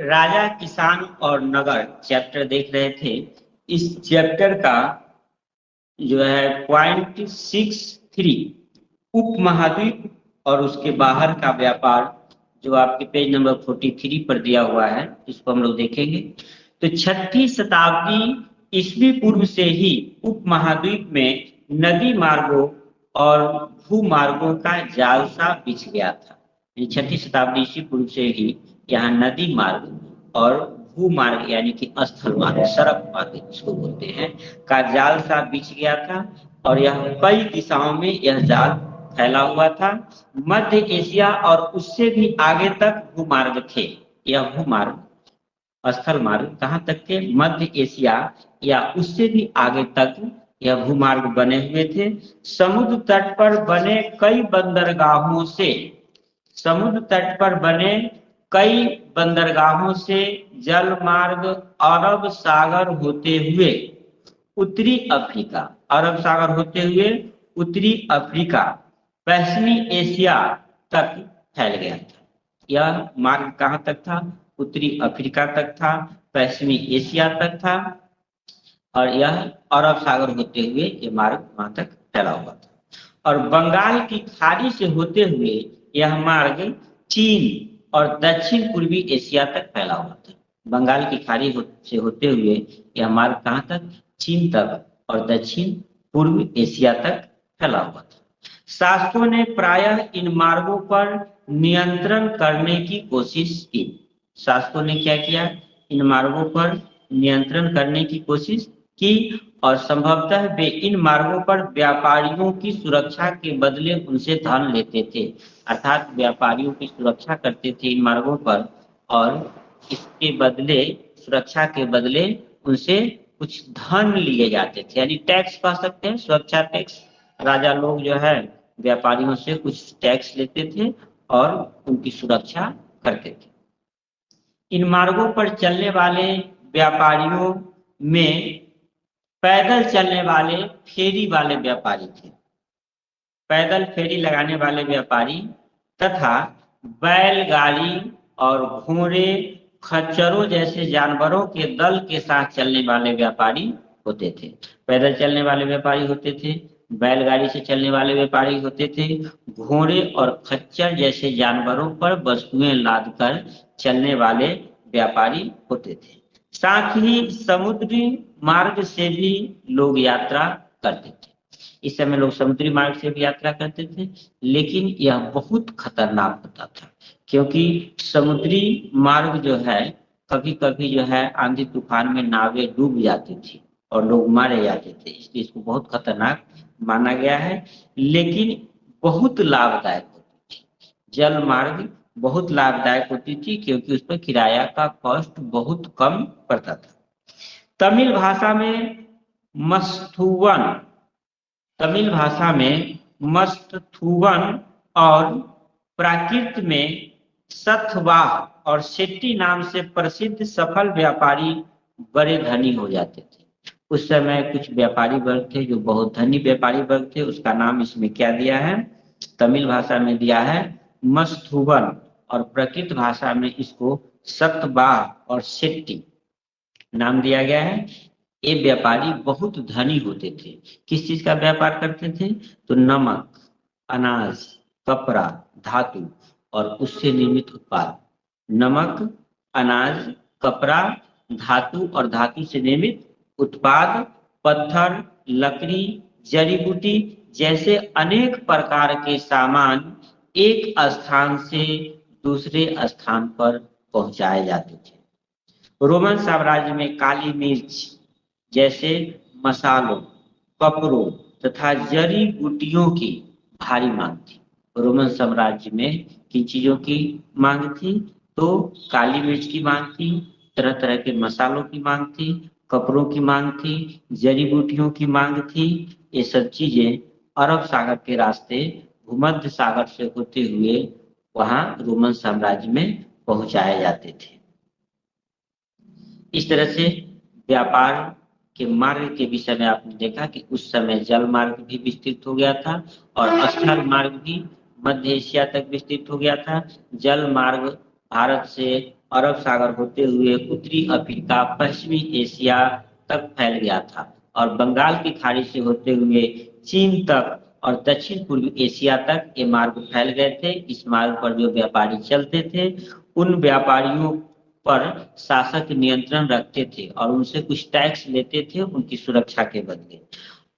राजा, किसान और नगर चैप्टर देख रहे थे। इस चैप्टर का जो है .63 उपमहाद्वीप और उसके बाहर का व्यापार, जो आपके पेज नंबर 43 पर दिया हुआ है, इसको हम लोग देखेंगे। तो 6वीं शताब्दी ईस्वी पूर्व से ही उपमहाद्वीप में नदी मार्गों और भूमार्गों का जाल सा बिछ गया था। 6वीं शताब्दी ईस्वी पूर्व से ही यहाँ नदी मार्ग और भूमार्ग यानी कि स्थल मार्ग, सड़क मार्ग जिसको बोलते हैं, का जाल सा बिछ गया था और यह कई दिशाओं में यह जाल फैला हुआ था। मध्य एशिया और उससे भी आगे तक भूमार्ग थे। यह भूमार्ग स्थल मार्ग कहाँ तक थे? मध्य एशिया या उससे भी आगे तक यह भूमार्ग बने हुए थे। समुद्र तट पर बने कई बंदरगाहों से जल मार्ग अरब सागर होते हुए उत्तरी अफ्रीका, पश्चिमी एशिया तक फैल गया था। यह मार्ग कहाँ तक था? उत्तरी अफ्रीका तक था, पश्चिमी एशिया तक था और यह अरब सागर होते हुए ये मार्ग वहां तक फैला हुआ था। और बंगाल की खाड़ी से होते हुए यह मार्ग चीन और दक्षिण पूर्वी एशिया तक फैला हुआ था। बंगाल की खाड़ी से होते हुए यह मार्ग कहाँ तक? चीन तक और दक्षिण पूर्व एशिया तक फैला हुआ था। शासकों ने प्रायः इन मार्गों पर नियंत्रण करने की कोशिश की। शासकों ने क्या किया? इन मार्गों पर नियंत्रण करने की कोशिश की और संभवतः वे इन मार्गों पर व्यापारियों की सुरक्षा के बदले उनसे धन लेते थे। अर्थात व्यापारियों की सुरक्षा करते थे इन मार्गों पर और इसके बदले, सुरक्षा के बदले उनसे कुछ धन लिए जाते थे, यानी टैक्स कह सकते हैं, सुरक्षा टैक्स। राजा लोग जो है व्यापारियों से कुछ टैक्स लेते थे और उनकी सुरक्षा करते थे। इन मार्गों पर चलने वाले व्यापारियों में पैदल चलने वाले फेरी वाले व्यापारी थे, पैदल फेरी लगाने वाले व्यापारी तथा बैलगाड़ी और घोड़े, खच्चरों जैसे जानवरों के दल के साथ चलने वाले व्यापारी होते थे। पैदल चलने वाले व्यापारी होते थे, बैलगाड़ी से चलने वाले व्यापारी होते थे, घोड़े और खच्चर जैसे जानवरों पर वस्तुएं लादकर चलने वाले व्यापारी होते थे। साथ ही समुद्री मार्ग से भी लोग यात्रा करते थे। इस समय लोग समुद्री मार्ग से भी यात्रा करते थे, लेकिन यह बहुत खतरनाक होता था क्योंकि समुद्री मार्ग जो है कभी कभी जो है आंधी तूफान में नावें डूब जाती थी और लोग मारे जाते थे, इसलिए इसको बहुत खतरनाक माना गया है। लेकिन बहुत लाभदायक होती थी, जल मार्ग बहुत लाभदायक होती थी क्योंकि उस पर किराया का कॉस्ट बहुत कम पड़ता था। तमिल भाषा में मस्तथुवन और प्राकृत में सतवाह और शेट्टी नाम से प्रसिद्ध सफल व्यापारी बड़े धनी हो जाते थे। उस समय कुछ व्यापारी वर्ग थे जो बहुत धनी व्यापारी वर्ग थे, उसका नाम इसमें क्या दिया है? तमिल भाषा में दिया है मस्तथुवन और प्राकृत भाषा में इसको सतवाह और शेट्टी नाम दिया गया है। ये व्यापारी बहुत धनी होते थे। किस चीज का व्यापार करते थे? तो नमक, अनाज, कपड़ा, धातु और उससे निर्मित उत्पाद। नमक, अनाज, कपड़ा, धातु और धातु से निर्मित उत्पाद, पत्थर, लकड़ी, जड़ी बूटी जैसे अनेक प्रकार के सामान एक स्थान से दूसरे स्थान पर पहुंचाए जाते थे। रोमन साम्राज्य में काली मिर्च जैसे मसालों, कपड़ों तथा जड़ी बूटियों की भारी मांग थी। रोमन साम्राज्य में किन चीजों की मांग थी? तो काली मिर्च की मांग थी, तरह तरह के मसालों की मांग थी, कपड़ों की मांग थी, जड़ी बूटियों की मांग थी। ये सब चीजें अरब सागर के रास्ते भूमध्य सागर से होते हुए वहां रोमन साम्राज्य में पहुंचाए जाते थे। इस तरह से व्यापार के मार्ग के विषय में आपने देखा कि उस समय जल मार्ग भी विस्तृत हो गया था और स्थल मार्ग भी मध्य एशिया तक विस्तृत हो गया था। जल मार्ग भारत से अरब सागर होते हुए उत्तरी अफ्रीका, पश्चिमी एशिया तक फैल गया था और बंगाल की खाड़ी से होते हुए चीन तक और दक्षिण पूर्वी एशिया तक ये मार्ग फैल गए थे। इस मार्ग पर जो व्यापारी चलते थे उन व्यापारियों पर शासक नियंत्रण रखते थे और उनसे कुछ टैक्स लेते थे उनकी सुरक्षा के बदले।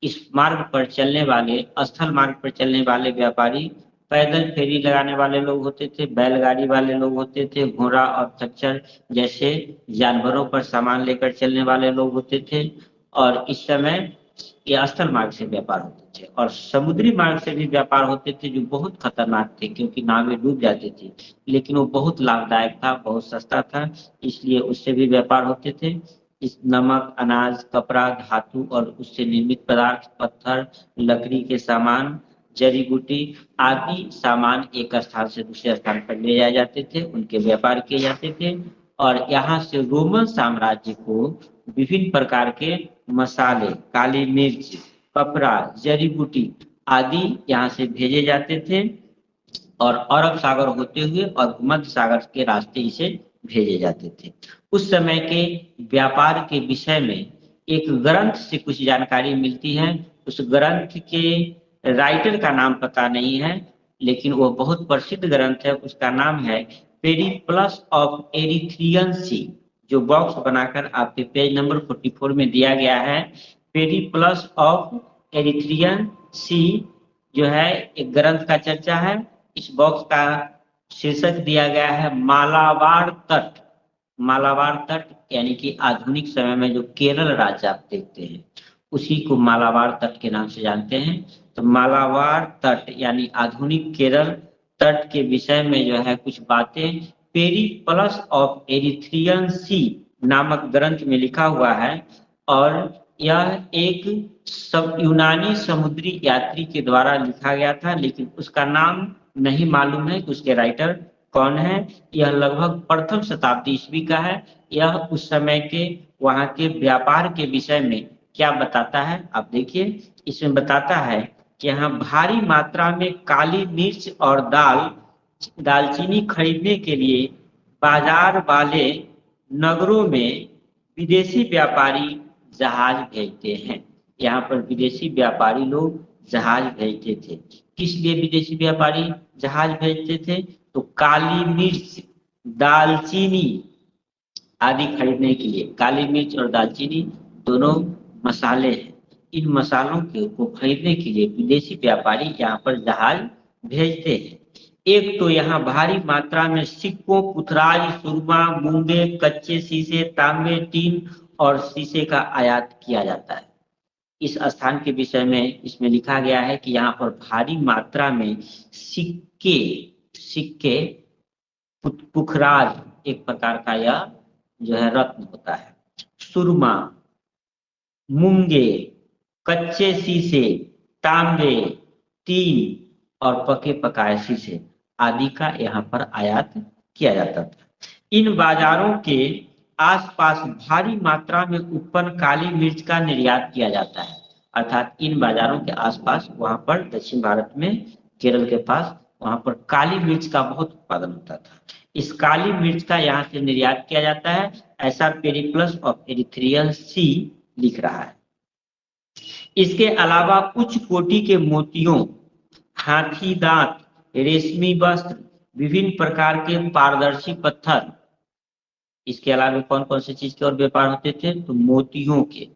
इस मार्ग पर चलने वाले, स्थल मार्ग पर चलने वाले व्यापारी पैदल फेरी लगाने वाले लोग होते थे, बैलगाड़ी वाले लोग होते थे, घोड़ा और खच्चर जैसे जानवरों पर सामान लेकर चलने वाले लोग होते थे। और इस समय ये स्थल मार्ग से व्यापार होते थे और समुद्री मार्ग से भी व्यापार होते थे जो बहुत खतरनाक थे क्योंकि नावें डूब जाती थी, लेकिन वो बहुत लाभदायक था, बहुत सस्ता था, इसलिए उससे भी व्यापार होते थे। इस नमक, अनाज, कपड़ा, धातु और उससे निर्मित पदार्थ, पत्थर, लकड़ी के सामान, जड़ी बूटी आदि सामान एक स्थान से दूसरे स्थान पर ले जाए जाते थे, उनके व्यापार किए जाते थे। और यहाँ से रोमन साम्राज्य को विभिन्न प्रकार के मसाले, काली मिर्च, कपड़ा, जड़ी बूटी आदि यहाँ से भेजे जाते थे और अरब सागर होते हुए और भूमध्य सागर के रास्ते इसे भेजे जाते थे। उस समय के व्यापार के विषय में एक ग्रंथ से कुछ जानकारी मिलती है। उस ग्रंथ के राइटर का नाम पता नहीं है, लेकिन वो बहुत प्रसिद्ध ग्रंथ है। उसका नाम है पेरिप्लस ऑफ एरिथ्रियन सी, जो बॉक्स बनाकर आपके पेज नंबर 44 में दिया गया है। पेरिप्लस ऑफ एरिथ्रियन सी जो है एक ग्रंथ का चर्चा है। इस बॉक्स का शीर्षक दिया गया है मालाबार तट। मालाबार तट यानी कि आधुनिक समय में जो केरल राज्य आप देखते हैं उसी को मालाबार तट के नाम से जानते हैं। तो मालाबार तट यानी आधुनिक केरल तट के विषय में जो है कुछ बातें पेरिप्लस ऑफ एरिथ्रियन सी नामक ग्रंथ में लिखा हुआ है और यह एक सब यूनानी समुद्री यात्री के द्वारा लिखा गया था, लेकिन उसका नाम नहीं मालूम है कि उसके राइटर कौन है। यह लगभग प्रथम शताब्दी ईस्वी का है। यह उस समय के वहां के व्यापार के विषय में क्या बताता है आप देखिए। इसमें बताता है कि यहाँ भारी मात्रा में काली मिर्च और दालचीनी खरीदने के लिए बाजार वाले नगरों में विदेशी व्यापारी जहाज भेजते हैं। यहाँ पर विदेशी व्यापारी लोग जहाज भेजते थे। किस लिए विदेशी व्यापारी जहाज भेजते थे? तो काली मिर्च, दालचीनी आदि खरीदने के लिए। काली मिर्च और दालचीनी दोनों मसाले हैं। इन मसालों को खरीदने के लिए विदेशी व्यापारी यहाँ पर जहाज भेजते हैं। एक तो यहाँ भारी मात्रा में सिक्कों, पुथराज, सुरमा, मूंगे, कच्चे शीशे, तांबे, टीन और शीशे का आयात किया जाता है। इस स्थान के विषय में इसमें लिखा गया है कि यहाँ पर भारी मात्रा में सिक्के पुखराज एक प्रकार का यह जो है रत्न होता है, सुरमा, मूंगे, कच्चे शीशे, तांबे, टीन और पके पकाए शीशे आदि का यहाँ पर आयात किया जाता था। इन बाजारों के आसपास भारी मात्रा में उत्पन्न काली मिर्च का निर्यात किया जाता है। अर्थात इन बाजारों के आसपास वहां पर दक्षिण भारत में केरल के पास वहां पर काली मिर्च का बहुत उत्पादन होता था। इस काली मिर्च का यहाँ से निर्यात किया जाता है, ऐसा पेरिप्लस ऑफ एरिथ्रियन सी लिख रहा है। इसके अलावा उच्च कोटि के मोतियों, हाथी दांत, रेशमी वस्त्र, विभिन्न प्रकार के पारदर्शी पत्थर। इसके अलावा कौन कौन सी चीज के और व्यापार होते थे? तो मोतियों के,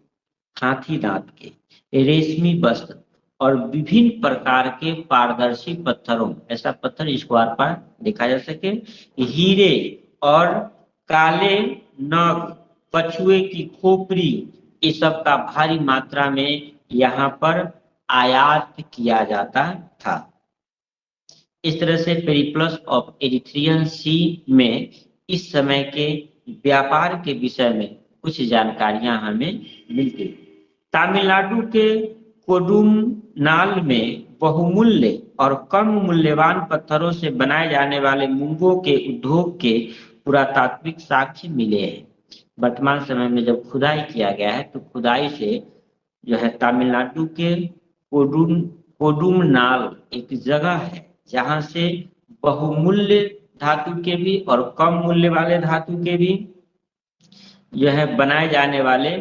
हाथी दांत के, रेशमी वस्त्र और विभिन्न प्रकार के पारदर्शी पत्थरों, ऐसा पत्थर जिसको आर पार देखा जा सके, हीरे और काले नग, कछुए की खोपड़ी, इस सब का भारी मात्रा में यहाँ पर आयात किया जाता था। इस तरह से पेरिप्लस ऑफ एरिथ्रियन सी में इस समय के व्यापार के विषय में कुछ जानकारियां हमें मिलती। तमिलनाडु के कोडुमनाल में बहुमूल्य और कम मूल्यवान पत्थरों से बनाए जाने वाले मूंगों के उद्योग के पुरातात्विक साक्ष्य मिले हैं। वर्तमान समय में जब खुदाई किया गया है तो खुदाई से जो है तमिलनाडु के कोडुमनाल एक जगह है जहां से बहुमूल्य धातु के भी और कम मूल्य वाले धातु के भी जो है बनाए जाने वाले,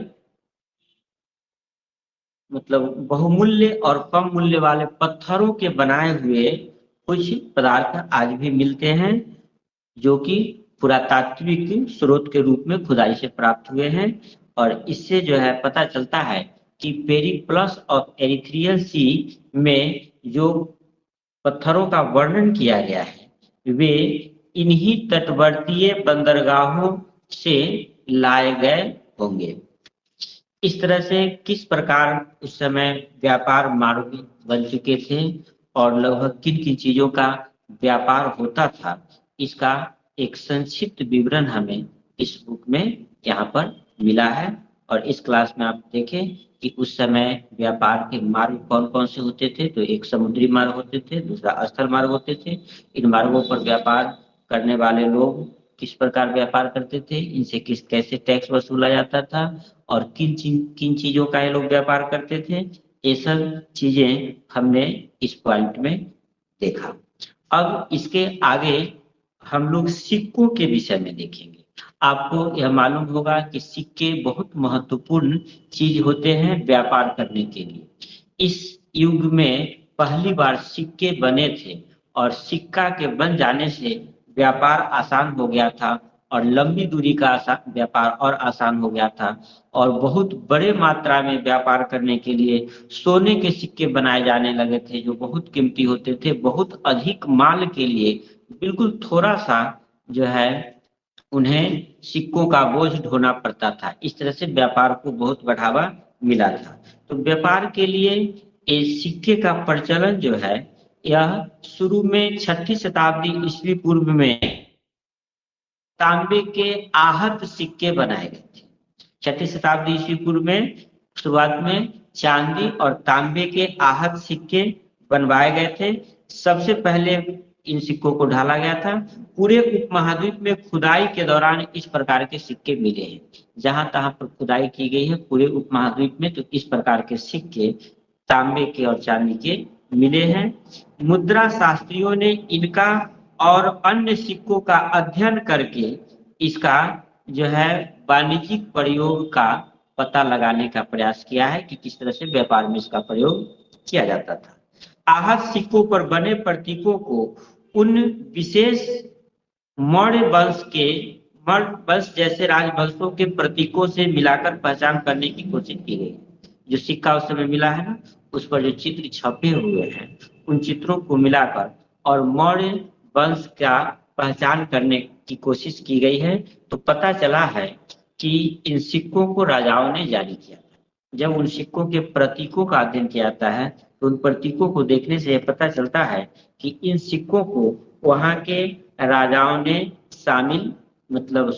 मतलब बहुमूल्य और कम मूल्य वाले पत्थरों के बनाए हुए कुछ पदार्थ आज भी मिलते हैं, जो कि पुरातात्विक स्रोत के रूप में खुदाई से प्राप्त हुए हैं। और इससे जो है पता चलता है कि पेरिप्लस ऑफ एरिथ्रियल सी में जो पत्थरों का वर्णन किया गया है वे इन्हीं तटवर्तीय बंदरगाहों से लाए गए होंगे। इस तरह से किस प्रकार उस समय व्यापार मार्ग बन चुके थे और लगभग किन किन चीजों का व्यापार होता था, इसका एक संक्षिप्त विवरण हमें इस बुक में यहाँ पर मिला है। और इस क्लास में आप देखें कि उस समय व्यापार के मार्ग कौन कौन से होते थे। तो एक समुद्री मार्ग होते थे, दूसरा स्थल मार्ग होते थे। इन मार्गों पर व्यापार करने वाले लोग किस प्रकार व्यापार करते थे, इनसे किस कैसे टैक्स वसूला जाता था और किन चीजों का ये लोग व्यापार करते थे, ये सब चीजें हमने इस पॉइंट में देखा। अब इसके आगे हम लोग सिक्कों के विषय में देखेंगे। आपको यह मालूम होगा कि सिक्के बहुत महत्वपूर्ण चीज होते हैं व्यापार करने के लिए। इस युग में पहली बार सिक्के बने थे और सिक्का के बन जाने से व्यापार आसान हो गया था और लंबी दूरी का व्यापार और आसान हो गया था। और बहुत बड़े मात्रा में व्यापार करने के लिए सोने के सिक्के बनाए जाने लगे थे, जो बहुत कीमती होते थे। बहुत अधिक माल के लिए बिल्कुल थोड़ा सा जो है उन्हें सिक्कों का बोझ ढोना पड़ता था। इस तरह से व्यापार को बहुत बढ़ावा मिला था। तो व्यापार के लिए ये सिक्के का प्रचलन जो है यह शुरू में 6ठी शताब्दी ईस्वी पूर्व में तांबे के आहत सिक्के बनाए गए थे। 6ठी शताब्दी ईस्वी पूर्व में शुरुआत में चांदी और तांबे के आहत सिक्के बनवाए गए थे। सबसे पहले इन सिक्कों को ढाला गया था। पूरे उपमहाद्वीप में खुदाई के दौरान इस प्रकार के सिक्के मिले हैं। जहां तहां पर खुदाई की गई है पूरे उपमहाद्वीप में, तो इस प्रकार के सिक्के तांबे के और चांदी के मिले हैं। मुद्रा शास्त्रियों ने इनका और अन्य सिक्कों का अध्ययन करके इसका जो है वाणिज्यिक प्रयोग का पता लगाने का प्रयास किया है कि किस तरह से व्यापार में इसका प्रयोग किया जाता था। आहत सिक्कों पर बने प्रतीकों को उन विशेष मौर्य वंश जैसे राजवंशों के प्रतीकों से मिलाकर पहचान करने की कोशिश की गई। जो सिक्का उस समय मिला है ना, उस पर जो चित्र छपे हुए हैं उन चित्रों को मिलाकर और मौर्य वंश का पहचान करने की कोशिश की गई है। तो पता चला है कि इन सिक्कों को राजाओं ने जारी किया था। जब उन सिक्कों के प्रतीकों का अध्ययन किया जाता है तो उन प्रतीकों को देखने से पता चलता है कि इन सिक्कों को वहां के राजाओं ने शामिल मतलब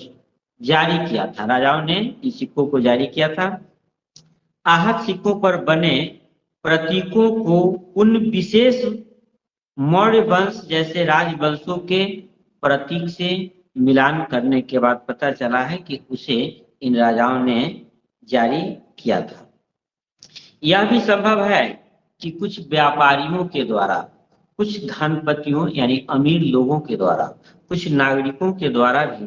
जारी किया था। राजाओं ने इन सिक्कों को जारी किया था। आहत सिक्कों पर बने प्रतीकों को उन विशेष मौर्य वंश जैसे राजवंशों के प्रतीक से मिलान करने के बाद पता चला है कि उसे इन राजाओं ने जारी किया था। यह भी संभव है कि कुछ व्यापारियों के द्वारा, कुछ धनपतियों यानी अमीर लोगों के द्वारा, कुछ नागरिकों के द्वारा भी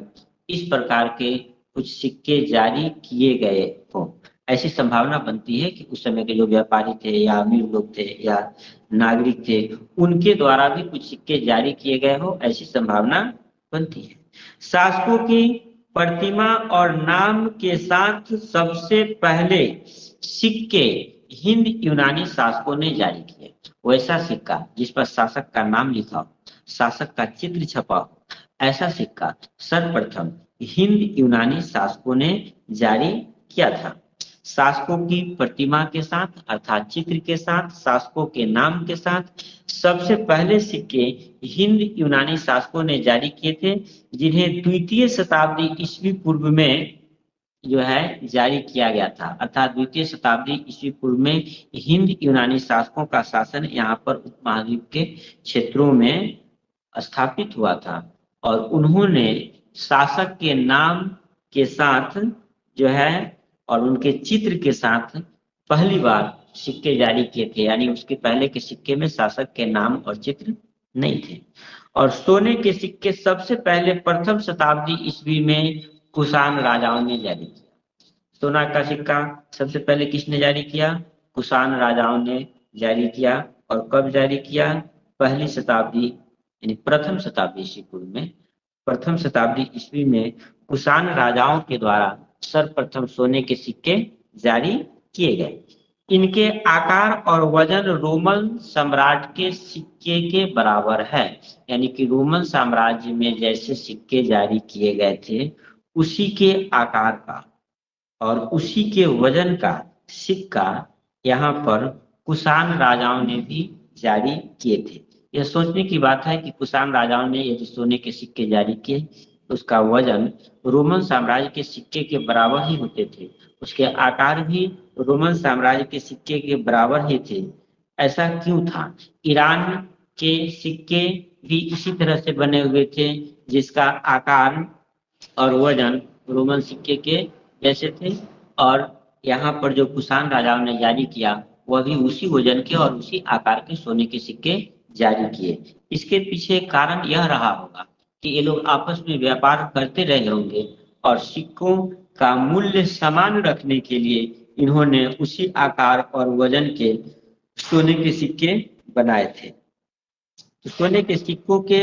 इस प्रकार के कुछ सिक्के जारी किए गए हों। ऐसी संभावना बनती है कि उस समय के जो व्यापारी थे या अमीर लोग थे या नागरिक थे, उनके द्वारा भी कुछ सिक्के जारी किए गए हो, ऐसी संभावना बनती है। शासकों की प्रतिमा और नाम के साथ सबसे पहले सिक्के हिंद यूनानी शासकों ने जारी किए। वैसा सिक्का जिस पर शासक का नाम लिखा हो, शासक का चित्र छपा हो, ऐसा सिक्का सर्वप्रथम हिंद यूनानी शासकों ने जारी किया था। शासकों की प्रतिमा के साथ अर्थात चित्र के साथ, शासकों के नाम के साथ सबसे पहले सिक्के हिंद यूनानी शासकों ने जारी किए थे, जिन्हें 2वीं शताब्दी ईस्वी पूर्व में जो है जारी किया गया था। अर्थात 2वीं शताब्दी ईस्वी पूर्व में हिंद यूनानी शासकों का शासन यहाँ पर उपमहाद्वीप के क्षेत्रों में स्थापित हुआ था और उन्होंने शासक के नाम के साथ जो है और उनके चित्र के साथ पहली बार सिक्के जारी किए थे। यानी उसके पहले के सिक्के में शासक के नाम और चित्र नहीं थे। और सोने के सिक्के सबसे पहले प्रथम शताब्दी ईस्वी में कुषाण राजाओं ने जारी किया। सोना का सिक्का सबसे पहले किसने जारी किया? कुषाण राजाओं ने जारी किया। और कब जारी किया? पहली शताब्दी यानी प्रथम शताब्दी ईस्वी पूर्व में, प्रथम शताब्दी ईस्वी में कुषाण राजाओं के द्वारा सर्वप्रथम सोने के सिक्के जारी किए गए। इनके आकार और वजन रोमन सम्राट के सिक्के के बराबर है। यानी कि रोमन साम्राज्य में जैसे सिक्के जारी किए गए थे उसी के आकार का और उसी के वजन का सिक्का यहाँ पर कुषाण राजाओं ने भी जारी किए थे। यह सोचने की बात है कि कुषाण राजाओं ने यदि सोने के सिक्के जारी किए तो उसका वजन रोमन साम्राज्य के सिक्के के बराबर ही होते थे, उसके आकार भी रोमन साम्राज्य के सिक्के के बराबर ही थे। ऐसा क्यों था? ईरान के सिक्के भी इसी तरह से बने हुए थे जिसका आकार और वजन रोमन सिक्के के जैसे थे, और यहाँ पर जो कुषाण राजाओं ने जारी किया वह भी उसी वजन के और उसी आकार के सोने के सिक्के जारी किए। इसके पीछे कारण यह रहा होगा कि ये लोग आपस में व्यापार करते रहे होंगे और सिक्कों का मूल्य समान रखने के लिए इन्होंने उसी आकार और वजन के सोने के सिक्के बनाए थे। तो सोने के सिक्कों के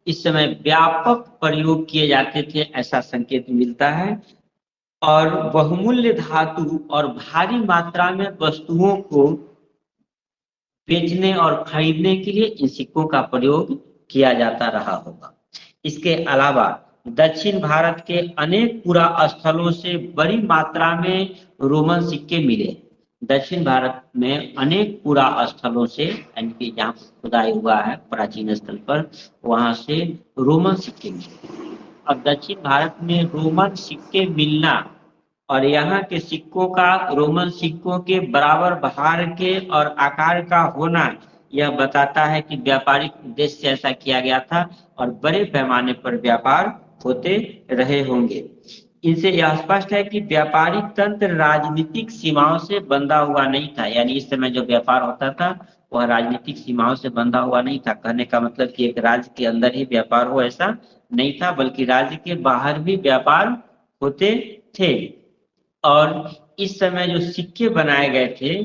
इस समय व्यापक प्रयोग किए जाते थे ऐसा संकेत मिलता है, और बहुमूल्य धातु और भारी मात्रा में वस्तुओं को बेचने और खरीदने के लिए इन सिक्कों का प्रयोग किया जाता रहा होगा। इसके अलावा दक्षिण भारत के अनेक पुरा स्थलों से बड़ी मात्रा में रोमन सिक्के मिले। दक्षिण भारत में अनेक पुरा स्थलों से, यानी कि जहाँ खुदाई हुआ है प्राचीन स्थल पर, वहां से रोमन सिक्के मिले। अब दक्षिण भारत में रोमन सिक्के मिलना और यहाँ के सिक्कों का रोमन सिक्कों के बराबर भार के और आकार का होना यह बताता है कि व्यापारिक उद्देश्य से ऐसा किया गया था और बड़े पैमाने पर व्यापार होते रहे होंगे। इनसे यह स्पष्ट है कि व्यापारिक तंत्र राजनीतिक सीमाओं से बंधा हुआ नहीं था। यानी इस समय जो व्यापार होता था वह राजनीतिक सीमाओं से बंधा हुआ नहीं था। कहने का मतलब कि एक राज्य के अंदर ही व्यापार हो ऐसा नहीं था, बल्कि राज्य के बाहर भी व्यापार होते थे। और इस समय जो सिक्के बनाए गए थे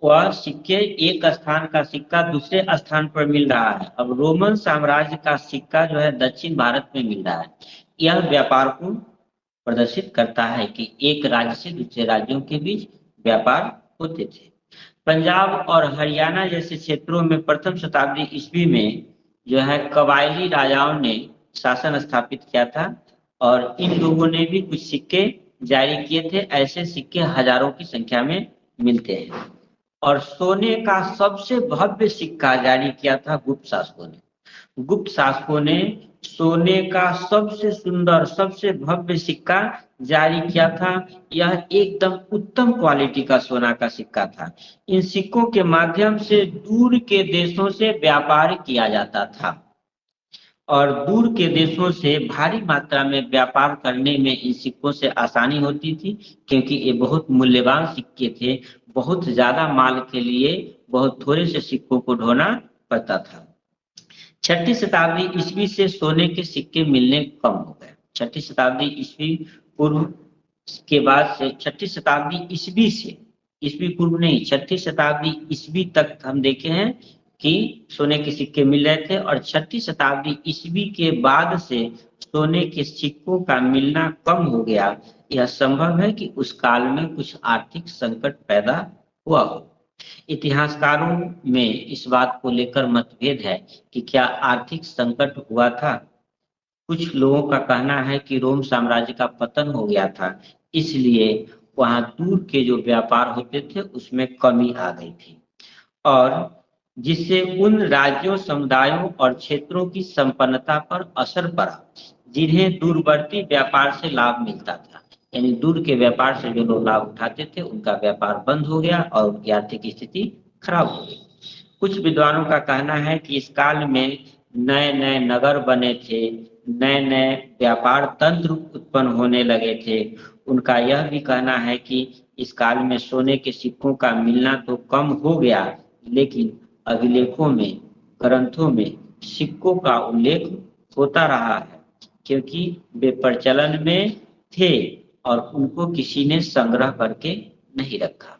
वह सिक्के, एक स्थान का सिक्का दूसरे स्थान पर मिल रहा है। अब रोमन साम्राज्य का सिक्का जो है दक्षिण भारत में मिल रहा है। यह व्यापार को प्रदर्शित करता है कि एक राज्य से दूसरे राज्यों के बीच व्यापार होते थे। पंजाब और हरियाणा जैसे क्षेत्रों में प्रथम शताब्दी ईस्वी में जो है कबायली राजाओं ने शासन स्थापित किया था और इन लोगों ने भी कुछ सिक्के जारी किए थे। ऐसे सिक्के हजारों की संख्या में मिलते हैं। और सोने का सबसे भव्य सिक्का जारी किया था गुप्त शासकों ने। गुप्त शासकों ने सोने का सबसे सुंदर सबसे भव्य सिक्का जारी किया था। यह एकदम उत्तम क्वालिटी का सोना का सिक्का था। इन सिक्कों के माध्यम से दूर के देशों से व्यापार किया जाता था और दूर के देशों से भारी मात्रा में व्यापार करने में इन सिक्कों से आसानी होती थी, क्योंकि ये बहुत मूल्यवान सिक्के थे। बहुत ज्यादा माल के लिए बहुत थोड़े से सिक्कों को ढोना पड़ता था। छठी शताब्दी ईस्वी से सोने के सिक्के मिलने कम हो गए। छठी शताब्दी ईस्वी पूर्व के बाद से, छठी शताब्दी ईस्वी से, ईस्वी पूर्व नहीं, छठी शताब्दी ईस्वी तक हम देखे हैं कि सोने के सिक्के मिल रहे थे, और छठी शताब्दी ईस्वी के बाद से सोने के सिक्कों का मिलना कम हो गया। यह संभव है कि उस काल में कुछ आर्थिक संकट पैदा हुआ हो। इतिहासकारों में इस बात को लेकर मतभेद है कि क्या आर्थिक संकट हुआ था। कुछ लोगों का कहना है कि रोम साम्राज्य का पतन हो गया था, इसलिए वहां दूर के जो व्यापार होते थे उसमें कमी आ गई थी, और जिससे उन राज्यों, समुदायों और क्षेत्रों की संपन्नता पर असर पड़ा जिन्हें दूरवर्ती व्यापार से लाभ मिलता था। यानी दूर के व्यापार से जो लोग लाभ उठाते थे उनका व्यापार बंद हो गया और उनकी आर्थिक स्थिति खराब हो गई। कुछ विद्वानों का कहना है कि इस काल में नए नए नगर बने थे, नए नए व्यापार तंत्र उत्पन्न होने लगे थे। उनका यह भी कहना है कि इस काल में सोने के सिक्कों का मिलना तो कम हो गया, लेकिन अभिलेखों में, ग्रंथों में सिक्कों का उल्लेख होता रहा है, क्योंकि वे प्रचलन में थे और उनको किसी ने संग्रह करके नहीं रखा।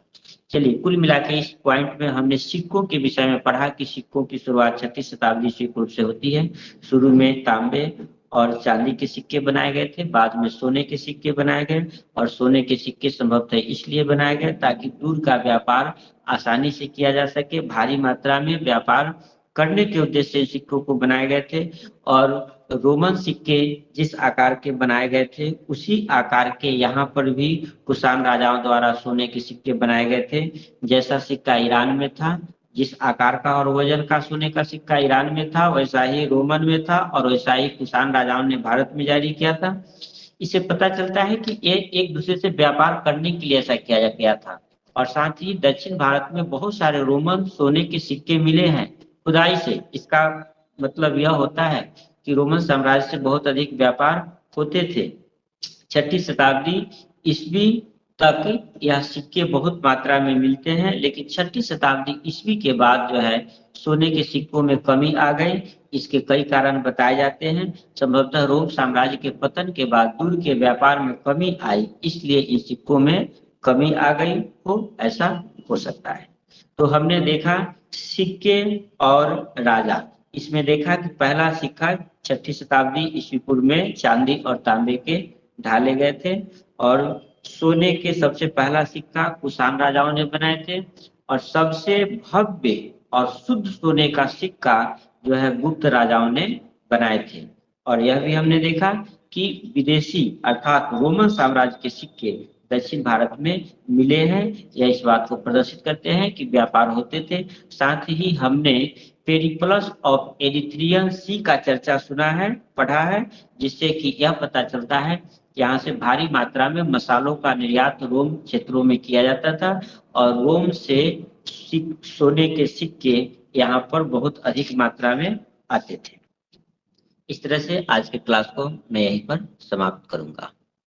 चलिए, कुल मिला के इस पॉइंट में हमने सिक्कों के विषय में पढ़ा कि सिक्कों की शुरुआत 6वीं शताब्दी ईस्वी पूर्व से होती है। शुरू में तांबे और चांदी के सिक्के बनाए गए थे, बाद में सोने के सिक्के बनाए गए, और सोने के सिक्के संभवतः इसलिए बनाए गए ताकि दूर का व्यापार आसानी से किया जा सके। भारी मात्रा में व्यापार करने के उद्देश्य से सिक्कों को बनाए गए थे। और रोमन सिक्के जिस आकार के बनाए गए थे उसी आकार के यहाँ पर भी कुषाण राजाओं द्वारा सोने के सिक्के बनाए गए थे। जैसा सिक्का ईरान में था, जिस आकार का और वजन का सोने का सिक्का ईरान में था, वैसा ही रोमन में था और वैसा ही कुषाण राजाओं ने भारत में जारी किया था। इससे पता चलता है कि ये एक दूसरे से व्यापार करने के लिए ऐसा किया गया था। और साथ ही दक्षिण भारत में बहुत सारे रोमन सोने के सिक्के मिले हैं खुदाई से। इसका मतलब यह होता है कि रोमन साम्राज्य से बहुत अधिक व्यापार होते थे। 6वीं शताब्दी ईस्वी तक यह सिक्के बहुत मात्रा में मिलते हैं, लेकिन 6वीं शताब्दी ईस्वी के बाद जो है सोने के सिक्कों में कमी आ गई। इसके कई कारण बताए जाते हैं। संभवतः रोम साम्राज्य के पतन के बाद दूर के व्यापार में कमी आई, इसलिए इन सिक्कों में कमी आ गई हो, ऐसा हो सकता है। तो हमने देखा सिक्के और राजा। इसमें देखा कि पहला सिक्का 6वीं शताब्दी ईस्वी पूर्व में चांदी और तांबे के ढाले गए थे, और सोने के सबसे पहला सिक्का कुषाण राजाओं ने बनाए थे, और सबसे भव्य और शुद्ध सोने का सिक्का जो है गुप्त राजाओं ने बनाए थे। और यह भी हमने देखा कि विदेशी अर्थात रोमन साम्राज्य के सिक्के दक्षिण भारत में मिले हैं। यह इस बात को प्रदर्शित करते हैं कि व्यापार होते थे। साथ ही हमने पेरिप्लस ऑफ एरिथ्रियन सी का चर्चा सुना है, पढ़ा है, जिससे कि यह पता चलता है यहाँ से भारी मात्रा में मसालों का निर्यात रोम क्षेत्रों में किया जाता था, और रोम से सोने के सिक्के यहाँ पर बहुत अधिक मात्रा में आते थे। इस तरह से आज के क्लास को मैं यहीं पर समाप्त करूंगा।